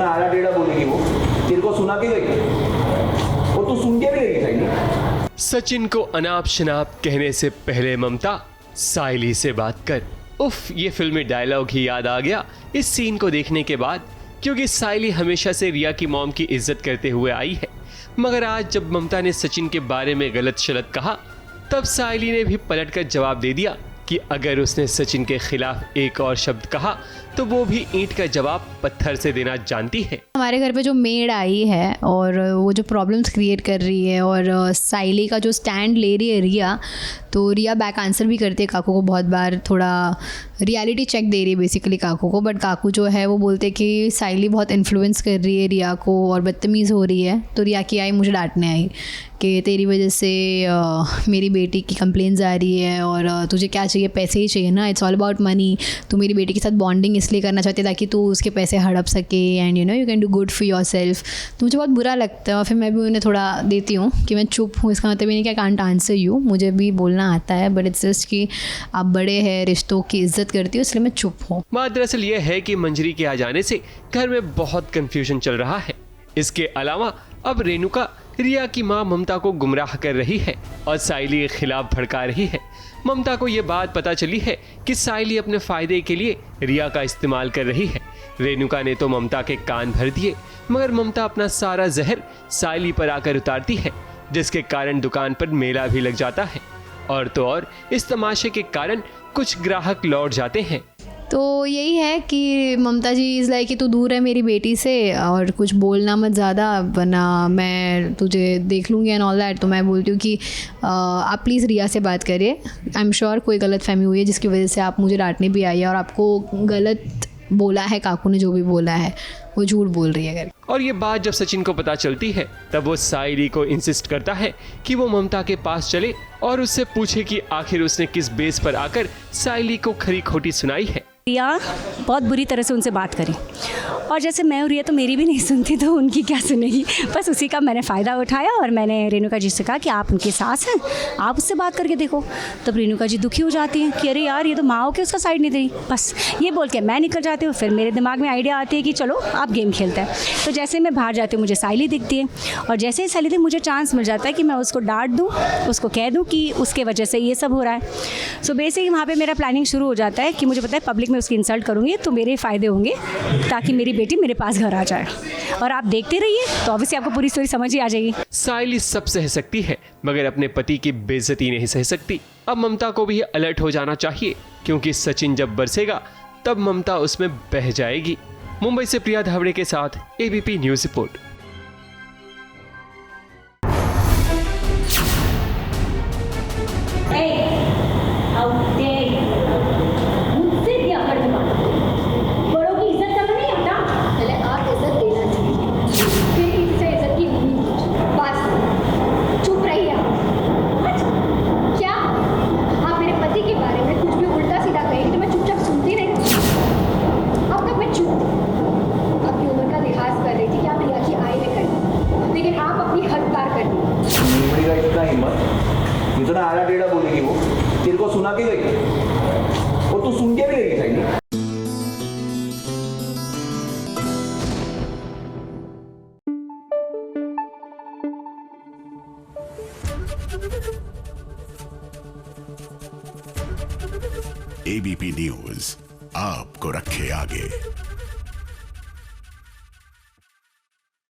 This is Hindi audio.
जितना आड़ा टेढ़ा बोलेगी वो तेरे को सुना के गई और तू सुन के भी लेगी साइली। सचिन को अनाप शनाप कहने से पहले ममता साइली से बात कर। उफ, ये फिल्मी डायलॉग ही याद आ गया इस सीन को देखने के बाद, क्योंकि साइली हमेशा से रिया की मॉम की इज्जत करते हुए आई है, मगर आज जब ममता ने सचिन के बारे में गलत शलत कहा तब साइली ने भी पलटकर जवाब दे दिया कि अगर उसने सचिन के खिलाफ एक और शब्द कहा तो वो भी ईंट का जवाब पत्थर से देना जानती है। हमारे घर पे जो मेड आई है और वो जो प्रॉब्लम्स क्रिएट कर रही है और साइली का जो स्टैंड ले रही है रिया, तो रिया बैक आंसर भी करती है काकू को बहुत बार, थोड़ा रियलिटी चेक दे रही है बेसिकली काकू को। बट काकू जो है वो बोलते कि साइली बहुत इन्फ्लुएंस कर रही है रिया को और बदतमीज़ हो रही है। तो रिया की आई मुझे डांटने आई कि तेरी वजह से मेरी बेटी की कंप्लेंट्स आ रही है और तुझे क्या चाहिए, पैसे ही चाहिए ना, इट्स ऑल अबाउट मनी। तू मेरी बेटी के साथ बॉन्डिंग इसलिए करना चाहती है ताकि तू उसके पैसे हड़प सके and you can do good for your self. तो मुझे बहुत बुरा लगता है और फिर मैं भी उन्हें थोड़ा देती हूँ कि मैं चुप हूँ। इसका मतलब ये नहीं कि आई कांट आंसर यू, मुझे भी बोलना आता है, बट इट्स जस्ट कि आप बड़े हैं, रिश्तों की इज्जत करती हो, इसलिए मैं चुप हूँ। बात दरअसल ये है कि मंजरी के आ जाने से घर में बहुत कंफ्यूजन चल रहा है। इसके अलावा अब रेणुका रिया की मां ममता को गुमराह कर रही है और साइली के खिलाफ भड़का रही है। ममता को ये बात पता चली है कि साइली अपने फायदे के लिए रिया का इस्तेमाल कर रही है। रेणुका ने तो ममता के कान भर दिए, मगर ममता अपना सारा जहर साइली पर आकर उतारती है, जिसके कारण दुकान पर मेला भी लग जाता है। और तो और इस तमाशे के कारण कुछ ग्राहक लौट जाते हैं। तो यही है कि ममता जी इज़ लाइक कि तू दूर है मेरी बेटी से और कुछ बोलना मत ज़्यादा, वरना मैं तुझे देख लूँगी एंड ऑल दैट। तो मैं बोलती हूँ कि आप प्लीज़ रिया से बात करिए। आई एम श्योर कोई गलत फहमी हुई है जिसकी वजह से आप मुझे डांटने भी आई है और आपको गलत बोला है, काकू ने जो भी बोला है वो झूठ बोल रही है करके। और ये बात जब सचिन को पता चलती है तब वो साइली को इंसिस्ट करता है कि वो ममता के पास चले और उससे पूछे कि आखिर उसने किस बेस पर आकर साइली को खरी खोटी सुनाई है। रिया बहुत बुरी तरह से उनसे बात करी और जैसे मैं और रिया तो मेरी भी नहीं सुनती, तो उनकी क्या सुनेगी। बस उसी का मैंने फ़ायदा उठाया और मैंने रेणुका जी से कहा कि आप उनकी सास हैं, आप उससे बात करके देखो। तब रेणुका जी दुखी हो जाती हैं कि अरे यार ये तो माँ हो के उसका साइड नहीं दे रही। बस ये बोल के मैं निकल जाती हूँ। फिर मेरे दिमाग में आइडिया आती है कि चलो आप गेम खेलते हैं। तो जैसे मैं बाहर जाती हूँ मुझे साइली दिखती है और जैसे ही साइली दिखती मुझे चांस मिल जाता है कि मैं उसको डांट दूँ, उसको कह दूँ कि उसके वजह से ये सब हो रहा है। सो बेसिकली वहाँ पर मेरा प्लानिंग शुरू हो जाता है कि मुझे पता है पब्लिक में उसकी इंसल्ट करूँगी तो मेरे फ़ायदे होंगे ताकि मेरी बेटी मेरे पास घर आ जाए। और आप देखते रहिए तो ऑब्वियसली आपको पूरी स्टोरी समझ ही आ जाएगी। साइली सब सह सकती है मगर अपने पति की बेइज्जती नहीं सह सकती। अब ममता को भी अलर्ट हो जाना चाहिए, क्योंकि सचिन जब बरसेगा तब ममता उसमें बह जाएगी। मुंबई से प्रिया धावड़े के साथ एबीपी न्यूज़ रिपोर्ट। जितना आड़ा टेढ़ा बोलेगी वो तेरे को सुना के गई और तू सुन के भी लेगी साइली। एबीपी न्यूज़ आपको रखे आगे।